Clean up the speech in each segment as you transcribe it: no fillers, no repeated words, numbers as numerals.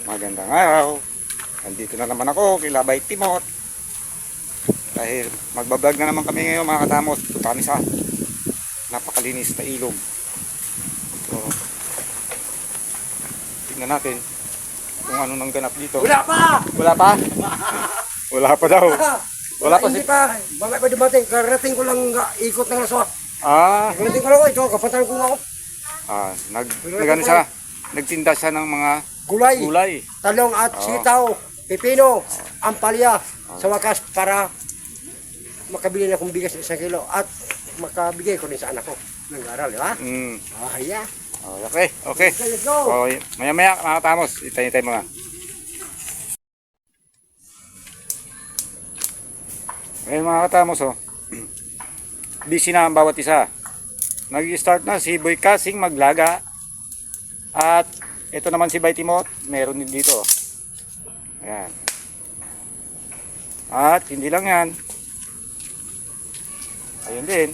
Magandang araw. Nandito na naman ako, kila Bay Timot. Dahil magbablog na naman kami ngayon mga katamos. Ito kami sa napakalinis na ilog. So, tingnan natin kung ano nang ganap dito. Wala pa! Wala pa? Wala pa daw. Wala pa Hindi pa. Mamaya pa dumating. Karating ko lang ikot ng laswa. Karating ko lang ito. Kapatayin ko nga ako. Nagano siya, nagtinda siya ng mga gulay. Talong at sitaw, pipino, ampalya. Sa wakas para makabili na akong bigas 1 kilo. At makabigay ko rin sa anak ko ng aral. Di ba? Yeah. Okay. Let's go. Maya-maya mga katamos, itay-itay mga. Ngayon mga katamos, busy na ang bawat isa. Nag-start na si Boy Kasing maglaga. At ito naman si Bay Timot, meron din dito. Ayan. At hindi lang yan. Ayun din.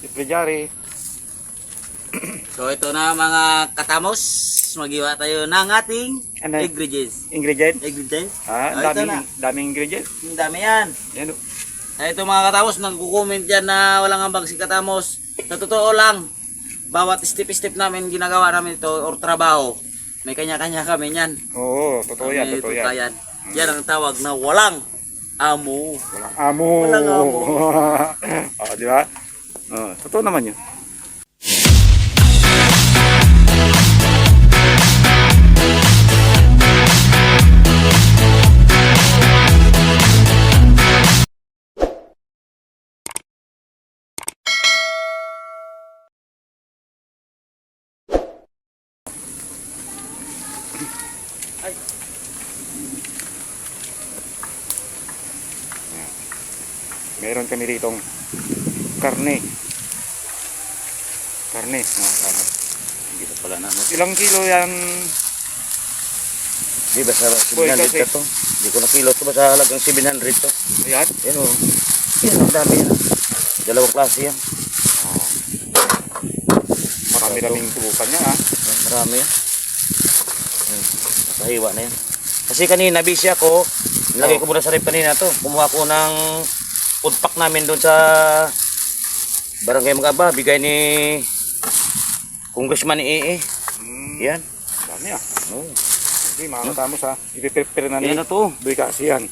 Si Prejari. So ito na mga katamos, magiwa tayo ng ating Ano? ingredients. Ingredient. Ito na. Daming ingredient. Ang dami yan. Yan. Ito mga katamos, nagko-comment yan na walang ambag si katamos. Sa totoo lang, bawat step-step namin ginagawa namin ito or trabaho, may kanya-kanya kami yan. Oo, totoo yan, totoo yan. Yan. Yan ang tawag na walang amo. Walang amo. Walang amo. Di ba? Totoo naman yun. Meron kami ritong karne. Karne, mga kamat. Dito pala na. Ilang kilo yan? Di ba sa Boy, 700 kasi- ka to? Di ko na kilo to ba sa halagang 700 to? Ayan. Yan o. Yan ang dami yan. Dalawang klase yan. Marami-raming tubukan niya, ha? Yan, marami yan. Yan, nakahiwa na yan. Kasi kanina busy ako. Lagay ko muna sa rep kanina to. Kumuha ko ng food pack namin doon sa Barangay Magaba. Bigay ni Congressman ni EE. Yan. Dami, ah. Oh. Okay, mga katamos, ha? Ipiprepare na ni Yan na to. Boy Kasi yan.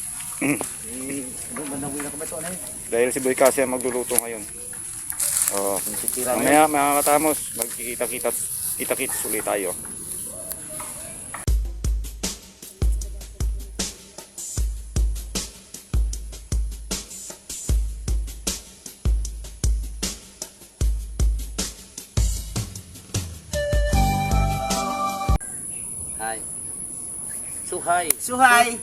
Dahil si Boy Kasi yan magluluto ngayon. Mamaya mga katamos, magkikita-kita ulit tayo. Hi. Suhay.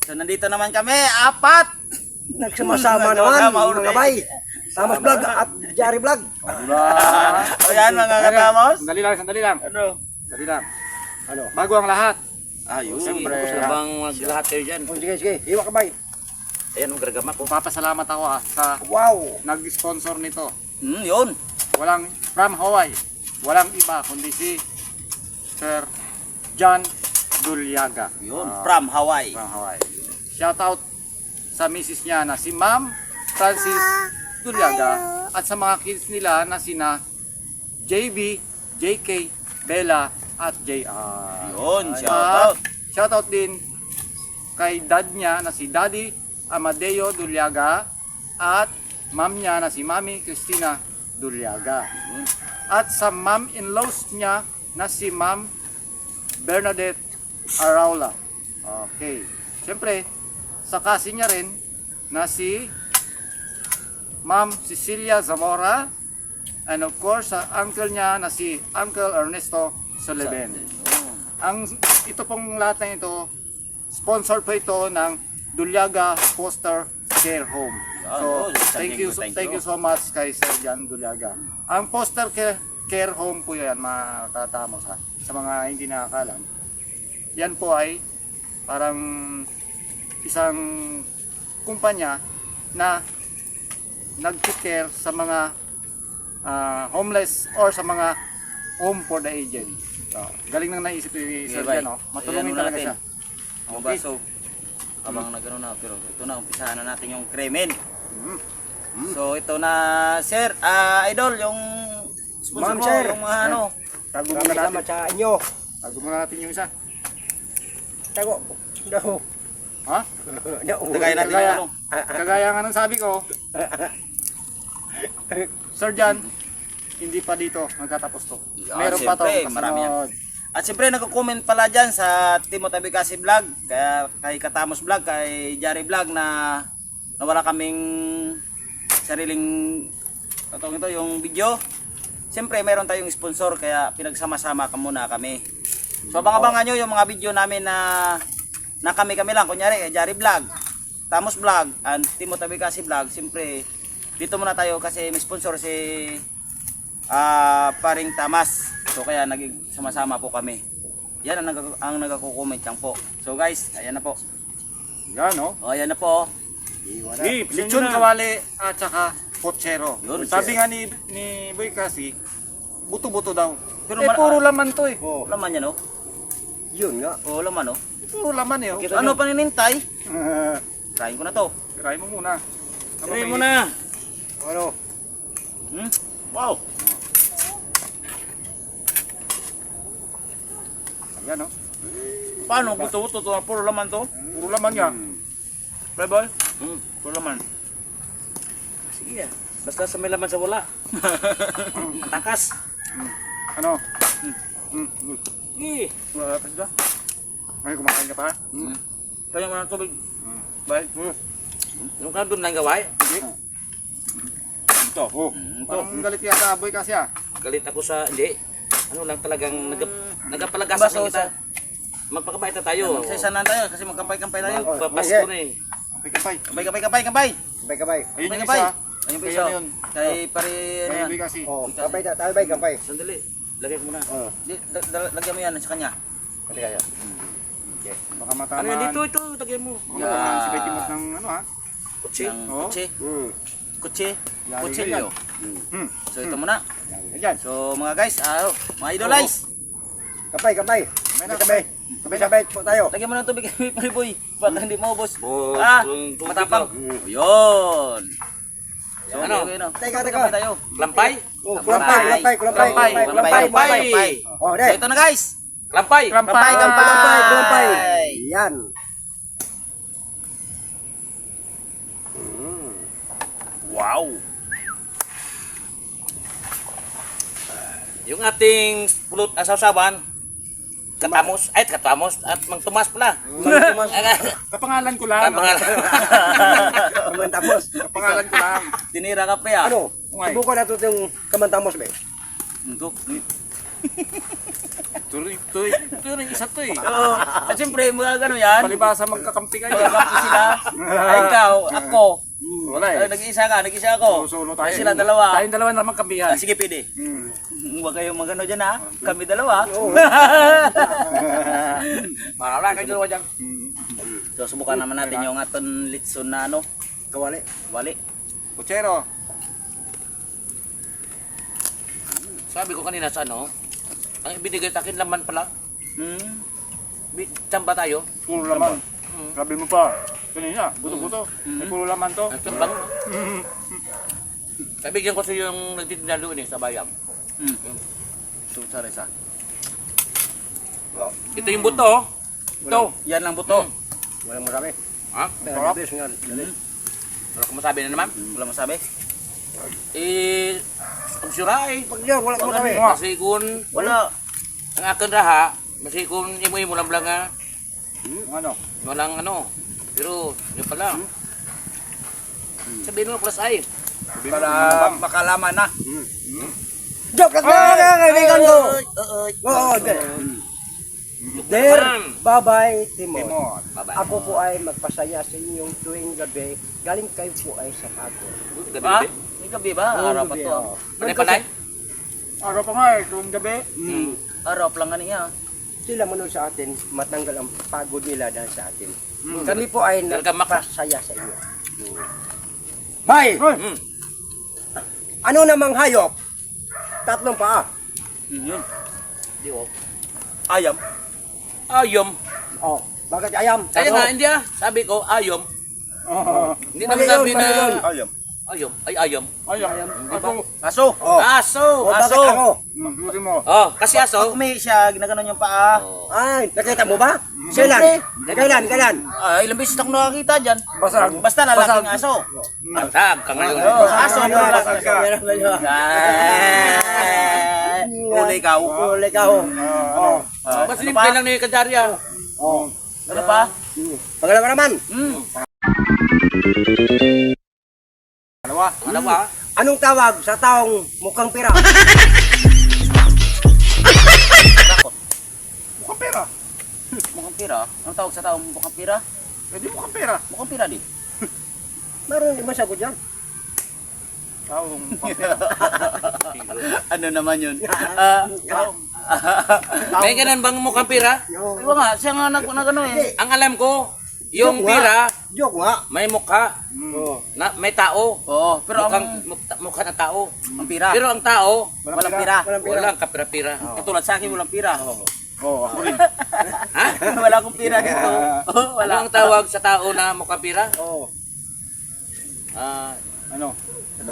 So nandito naman kami, 4. Nagsama-sama naman mga bay. Tamas Vlog at Jari Vlog. O yan mga katamos. Sandali lang. Ano? Sandali lang. Ano? Bago ang lahat. Ayun. Siyempre, Bang maglahat kayo dyan. Sige. Iwa ka bay. Ayan ang gargama ko. Papasalamat ako sa Wow. nag-sponsor nito. Yun. Walang from Hawaii. Walang iba kundi si Sir John Dulyaga. Yun. From Hawaii. From Hawaii. Shout out sa misis niya na si Ma'am Francis Dulyaga at sa mga kids nila na sina JB, JK, Bella at JR. Yun. At Shout out. shout out din kay dad niya na si Daddy Amadeo Dulyaga at ma'am niya na si Mami Cristina Dulyaga. At sa mom-in-laws niya na si Ma'am Bernadette Araula. Okay. Siyempre, sa kasi niya rin na si Ma'am Cecilia Zamora and of course sa uncle niya na si Uncle Ernesto Soleben. Ito pong lahat na ito, sponsor po ito ng Dulyaga Foster Care Home. So, thank you so much kay Sir Jan Dulyaga. Ang Foster Care Home po yan, mga katamos, ha, sa mga hindi nakakalam. Yan po ay parang isang kumpanya na nag-care sa mga homeless or sa mga Home for the Aged. Galing nang naisip ni Sir bye. Jan, no? Matulungin Ayan, talaga natin. siya. Ang Okay. baso. Habang nagano na, pero ito na, umpisahan na natin yung kremen. So ito na, sir, idol, yung sponsor Ma'am, mo, sir. yung mga ano. Tago muna Maraming salamat natin. sa inyo. Tago muna natin yung isa. Tago. No. Ha? No. Tagay natin yung Kagaya, ano. kagaya nga ng sabi ko, Sir Jan, hindi pa dito nagtatapos to. Meron pa to siyempre, marami yan. kasunod. At siyempre, nagko-comment pala dyan sa Timothy Bicasi Vlog, kaya kay Katamos Vlog, kay Jari Vlog na wala kaming sariling ito, yung video. Siyempre, meron tayong sponsor, kaya pinagsama-sama ka muna kami. So, abang-abangan nyo yung mga video namin na kami-kami lang. Kunyari, kay Jari Vlog, Tamos Vlog, and Timothy Bicasi Vlog. Siyempre, dito muna tayo kasi may sponsor si Paring Tamas. So kaya naging sama-sama po kami. Yan ang nagko-comment lang po. So guys, ayan na po. Yan, no? O ayan na po. Lechon kawali at saka pochero. Yun, Sabi nga ni Boy kasi, buto-buto daw. Pero Pero puro laman to eh. Oh, Laman yan, oh. yun nga. O laman, oh. Puro laman eh. Oh. Ano pa ninintay? Kain ko na to. Try mo muna. Try mo na. Ano? Wow. Yan, no? Paano? Buto-buto to. Puro laman to. Puro laman nga. Playboy? Puro laman. Sige ah. Basta sa may laman sa wala. Takas. Ano? Sige. Wala pa siya? Ay, kumakain ka pa? Kaya mo ng tubig. Bye. Yung ka doon nang gaway. Ito. Oh. Parang galit yata Boy kasi ah. Galit ako sa, hindi. Ano lang talagang nagapalagasan lang kita. Magpakabait na tayo. Magsaysan na tayo kasi magkampay-kampay tayo. Papasko na eh. Kapay-kapay. Kampay. Kabay. Ayun yung Kampay. isa. Ayun po Kaya isa. yun. Kay pare ano Kaya yan. Boy kasi. Oh, kabay na. Tayo ba kabay? Sandali. Lagay ko muna. Oh, Lagyan mo yan sa kanya. pati kaya. Baka matamaan. Ano yan dito? Ito. Lagay mo. Baka matamaan si Betty Moss ng ano ha? Kutsi. Ng Oh. kutsi. Hmm. Yari Kutsilyo. Hmm. So ito muna. Ayan. So mga guys, mga idolize. Kabay. Kabay sabay po tayo. Lagyan mo ng tubig kay pare boy. Para hindi maubos. Oh, yung tubig Matapang. ko. Yun. So Ano? okay no. Teka. Kampay tayo. Lampay. Oh, kulampay. Oh, So deh. ito na guys. Lampay. Kulampay. Yan. Wow. Yung ating pulot asaw-sawan, katamos at Mang Tomas pala. Kapangalan ko lang. Kamantamos. Kapangalan ko lang. Tinira ka pre ah. Ano? Ungay. Subukan natin yung kamantamos ba? Untuk. Ito rin isa to eh. Oo. At siyempre mga gano'n yan. Palibasa magkakampi kayo. Magkakampi sila. Ay ikaw, ako. Wala eh. Nag-iisa ka, nag-isa ako. Solo tayo. Ay sila dalawa. Tayong dalawa naman kampihan. Sige, pwede. Hmm. Huwag kayong magano dyan ha. Kami dalawa. Marala kayo dalawa dyan. So subukan naman natin yung aton litson na ano. Kawali. Wali. Kutsero. Sabi ko kanina sa ano, ang ibinigay sa akin laman pala. Tsamba tayo. Puro laman. Sabi mo pa. Kanina, buto-buto. May puro laman to. Ang tsambang. Kabigyan ko sa yung nagtitinda doon eh, sa bayan. So sorry sa. Ito yung buto. Oh. Ito. Yan lang buto. Walang marami. Ha? Pero this nga. Wala ko masabi na naman. Wala masabi. Ang suray. Pag yan, wala marami. Kasi kung Wala. ang akin raha, kasi kung imo-imo lang lang nga, Ano? walang ano. Pero yun pala. Sabihin mo plus ay. Para makalaman na. Joke lang mga kaibigan ko. Oo, Der, bye-bye, Timon. Timon. Ako po ay magpasaya sa inyong tuwing gabi. Galing kayo po ay sa pagod. Ha? Gabi. May gabi ba? Araw pa to. Panay-panay? Araw pa nga eh, kung gabi. Araw pa lang niya. Sila manon sa atin, matanggal ang pagod nila dahil sa atin. Kami po ay Talaga nagpasaya sa inyo. Bay! Ano namang hayop? 3 paa. Yun. Di oh. Ayam. Ayom. Oh, bakit ayam? Kaya nga, hindi Sabi ko, ayom. Hindi naman Mali yun, sabi mali yun. na Ayam. ayom. Ay, ayom. Ayun. Ako. Aso. Oh. Aso. Oh, bakit Aso. ako? Huli mo. Oh, kasi aso. Pag may siya, ginaganon yung paa. Oh. Ay, nakita mo ba? Kailan? Kailan? Ilang beses na ako nakakita dyan. Basag. Basta lalaking aso. Matag ka ngayon. Oh, aso. Basag ka. Uli ikaw. Uli ka ho. Oh. Mas simple lang ni Kadarya. Oh. Ano pa? Pangalawa naman. Dalawa. Ano ba? Anong tawag sa taong mukhang pira? Mukhang pera. Mukhang pira? Anong tawag sa taong mukhang pira? Pwede mukhang pera. Mukhang pira din. Meron ibang sagot yan. Taong mukhang pera. Ano naman yun? May ganun bang mukhang pira? Iba nga, siya nga nagano eh. Ang alam ko, yung Joke nga. pira, Joke nga. may mukha, Oh. may tao. Oo, pero Mukha ng tao. ang pira. Pero ang tao, Walang pira. Walang pira. walang kapira-pira. Katulad sa akin, walang pira. Oo, ako rin. Ha? Wala akong pira dito. Ano Wala. ang tawag sa tao na mukhang pira? Oh. Ah, Ano?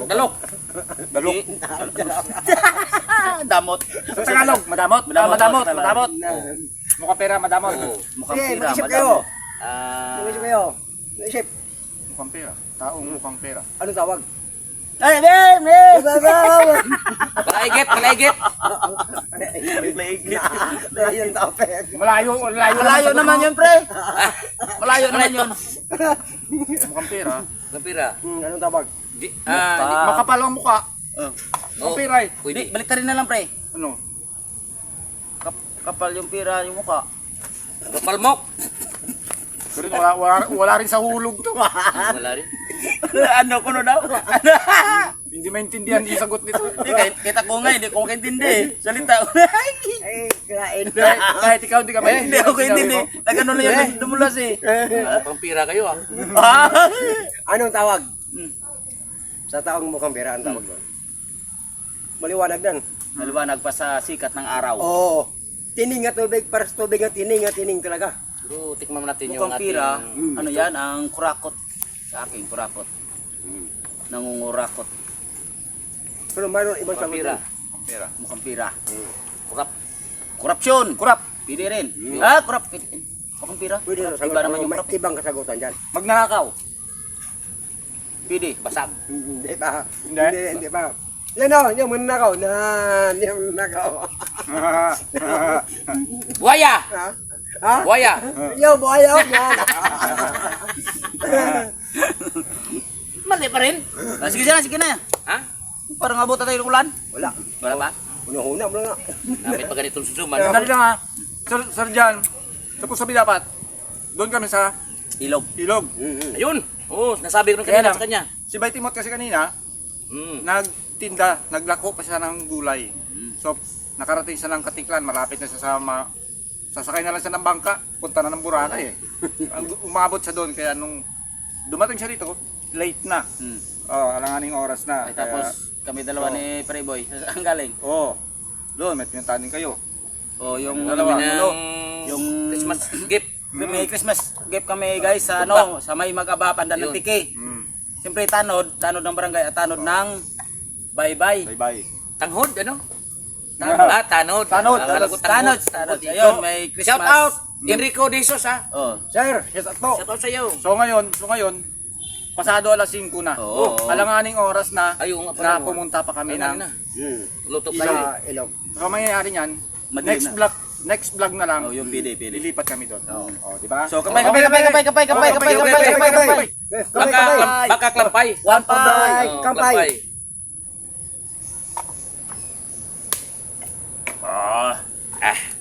dalok. Dalok. Damot. Sa Tagalog, madamot. Madamot. Madamot. Mukhang pera, madamot. Mukhang Sige, pira. mag-isip madamot. kayo. Ah, Mag-isip kayo. Mag-isip. Mukhang pera. Taong mukhang pera. Anong tawag? Ay, Ben! Ben! palaigit, palaigit. Ayun, topic. Malayo, malayo. Malayo naman yun, pre. Malayo naman yun. Mukhang pera. Mukhang pira. Anong tawag? Makapal ang mukha. Oh, Mukhang pera eh. pwede. Balik na rin na lang, pre. Ano? Kapal yung pira yung mukha. Kapalmok. Pero wala rin sa hulog to. Wala rin. Ano ko no daw? Hindi maintindihan yung sagot nito. Hindi, kita ko nga, hindi ko kaintindi. Salita ko. Ay, kirain. Kahit ikaw hindi ka Hindi ako kaintindi. Nagano na yun, dumulas eh. Mukhang pira kayo ah. Anong tawag? Sa taong mukhang pira, ang tawag doon. Maliwanag dan. Maliwanag pa sa sikat ng araw. Oo. Tining at tubig, para sa tubig at tining talaga. Pero tikman natin yung Mukhang ating... pira, ano yan, ang kurakot. Sa akin, kurakot. Nangungurakot. Pero mayroon ibang Mukhang sagot pira. doon. Mukhang pera. Mukhang pira. Kurap. Korupsyon. Kurap. Pwede rin. Kurap. Pwede rin. Mukhang pira. Pwede na sagot. Iba naman yung May kurap. ibang kasagutan dyan. Magnanakaw. Pwede. Basag. Hindi pa. Hindi? Hindi pa. Yan o, yung manakaw. Yung manakaw. Buhaya! Ha? Ha? Buhaya! Yo, buhayo. Yan. Mali pa rin. Sige na. Ha? Parang abot na tayo ng ulan. Wala. Wala ba? Una-una mo na nga. Namit pa ganitong susuman. Dali lang ha. Sir Jan, tapos sabi dapat, doon kami sa Ilog. ilog. Ayun! Oo, nasabi ko rin Kaya kanina lang. sa kanya. Si Bay Timot kasi kanina, Mm. nagtinda, naglako pa siya ng gulay. So, nakarating siya ng Katiklan, malapit na siya sa sasakay na lang siya ng bangka, punta na ng Boracay eh. Umabot siya doon, kaya nung dumating siya dito, late na. Alanganing oras na. Ay, tapos kami dalawa ni Preboy. Ang galing. Doon, may pinuntahan kayo. Yung Dalawa. yung Christmas gift. May Christmas gift kami guys sa ano, sa may Magaba Pandan ng Yun. Tiki. Siyempre tanod ng barangay at tanod ng Bye-bye. Bye-bye. Tanghod, ano? Tanod. Tanod. Akala ko Tanod. Ayun, may Christmas. Shout out! Enrico Desos ha. Oh. Sir, yes at po. Shout out sa iyo. So ngayon, pasado alas 5 na. Oo. Alanganing oras na, Ay, oo nga pala. na pumunta pa kami Ayun ng na. Luto pa Sa ilog. So mangyayari niyan, Madilim next vlog na lang. Oh, yung pili. Lilipat kami doon. di ba? So, kapay. Baka klampay. One Kampay. point. Kampay.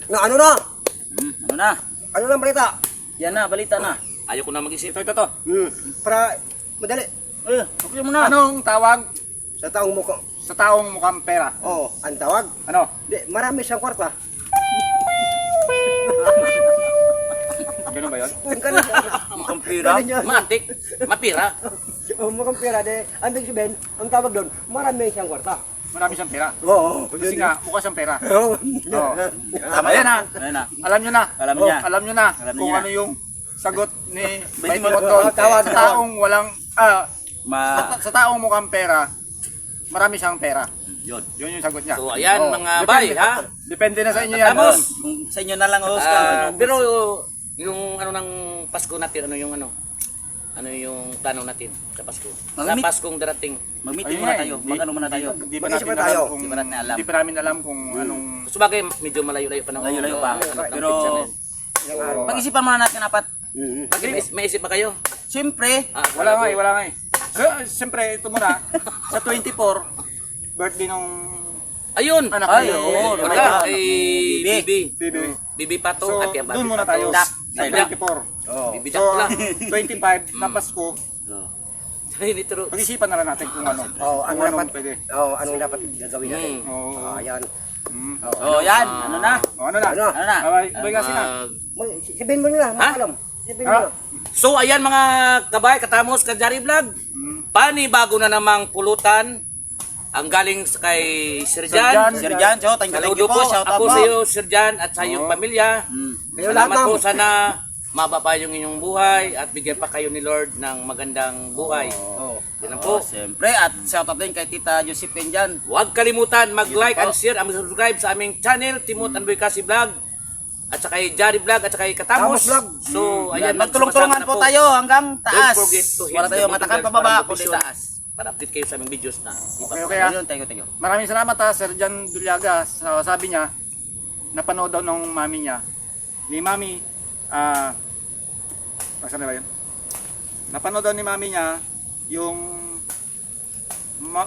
Na ano na? Ano na? Ano na ang balita? Yan na, balita na. Ayaw ko na mag-isip. Ito. Para madali. Okay mo na. Anong tawag Sa taong mukhang. sa taong mukhang pera? Oh, ang tawag. Ano? Di, marami siyang kwarta. Ganun ba yun? Mukhang pira. Matik. Mapira. Oh, mukhang pera. Di, ang big sabihin, ang tawag doon, marami siyang kwarta. marami siyang pera. Oo. Kasi nga, mukha siyang pera. Oo. Oo. Tama Ayan yan. na. Ayan na. Alam nyo na. Alam niya. Alam nyo na Alam kung niya. ano yung sagot ni Bay Timotol. Timotol. Tawag, Sa taong walang, sa taong mukhang pera, marami siyang pera. Yun. Yun yung sagot niya. So ayan Oo. mga bay, ha? Depende na sa inyo yan. Tapos, Kung sa inyo na lang, host. ka. pero yung ano ng Pasko natin, ano yung plano natin sa Pasko? Sa Mag-meet. Paskong darating. Mag-meeting Ayun muna nga, tayo. hindi- Mag-ano muna tayo. Hindi pa Mag-isip natin pa tayo. alam kung, Hindi pa natin alam. hindi pa namin alam kung anong So bagay, medyo malayo-layo pa ng Malayo-layo pa. Pero, Pero, pag-isipan muna natin apat. bakit may isip pa kayo? Siyempre, wala nga eh, wala nga eh. So, siyempre, ito muna, sa 24, birthday nung Ayun! anak Ay, niyo. oo, Wala. Wala, Wala. kay Bibi. Bibi. Bibi. Bibi Pato. So, at kaya Babi doon muna Pato. tayo. Dak. Sa Ay, Dak. 24. Bibi So, Dak pala. 25 na Pasko, Ay, hindi true. pag-isipan na lang natin kung ano. Oo, Kung anong dapat, pwede. anong dapat gagawin natin. Oo. Ayan. oh, yan. Ano na? Ano na? Ano? Ano na? Bay kasi na. Sabihin mo nila, makalam. Sabihin mo Ha? nila. So ayan mga kabay, katamos, Kajari Vlog. Panibago na namang pulutan ang galing kay Sir Jan. Sir Jan, so, thank Saludo you po. po. Shout out Ako po. sa iyo, Sir Jan, at sa iyong pamilya. Kayo lahat, Salamat ma'am. po. Sana mababa yung inyong buhay at bigyan pa kayo ni Lord ng magandang buhay. Yan lang po. Siyempre, at shout out din kay Tita Josephine dyan. Huwag kalimutan mag-like and share and subscribe sa aming channel, Timot and Boy Kasi Vlog. At saka kay Jari Vlog at saka kay Katamos. Tamos Vlog. So, ayan, Magtulong-tulungan po tayo hanggang taas. Don't forget to hit Wala the tayong button matakan guys pababa, para kundi notification. taas. Para update kayo sa aming videos na. Okay, ah. Ayun, thank you. Maraming salamat ha, Sir Jan Dulyaga. Sabi niya, napanood daw ng mami niya. Ni mami, saan na ba yun? Napanood daw ni mami niya yung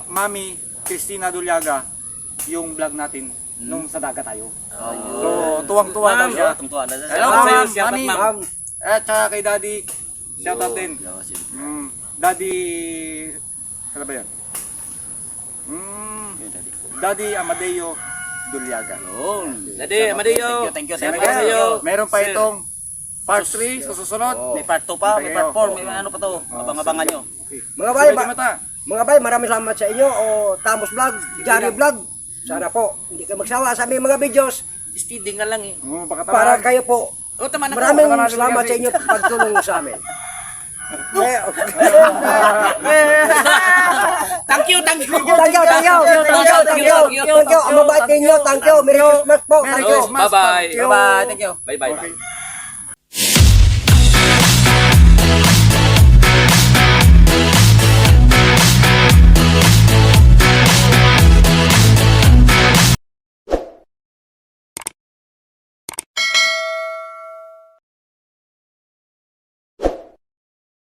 mami Christina Dulyaga, yung vlog natin nung sa dagat tayo. So, tuwang-tuwa daw Ma'am, siya. Tungtuan na Hello, Salamat sa iyo, ma'am, shout out, mami. ma'am. At saka kay daddy, shout out din. Daddy, ano ba yan? Daddy Amadeo Dulyaga. Dadi, Amadeo. Thank you. Salamat sa iyo. Meron pa Sir. itong part 3 sa susunod. May part 2 pa, may part 4, may Oo. ano pa to. Abang-abangan nyo. Mga bay, Sige, mata. mga bay, maraming salamat sa inyo. O Tamos Vlog, Jari Vlog. Sana po, hindi kayo magsawa sa aming mga videos Steady nga lang eh. para kayo po. O, tama na Maraming Tama na, salamat kasi. sa inyo pagtulong sa amin. Thank you, thank you. Thank you, thank you. Thank you, thank you. Thank you. Ang mabait ninyo. Thank you. Merry Christmas po. Merry Thank you. Christmas. Bye-bye. Bye-bye, thank you. Bye-bye. Okay.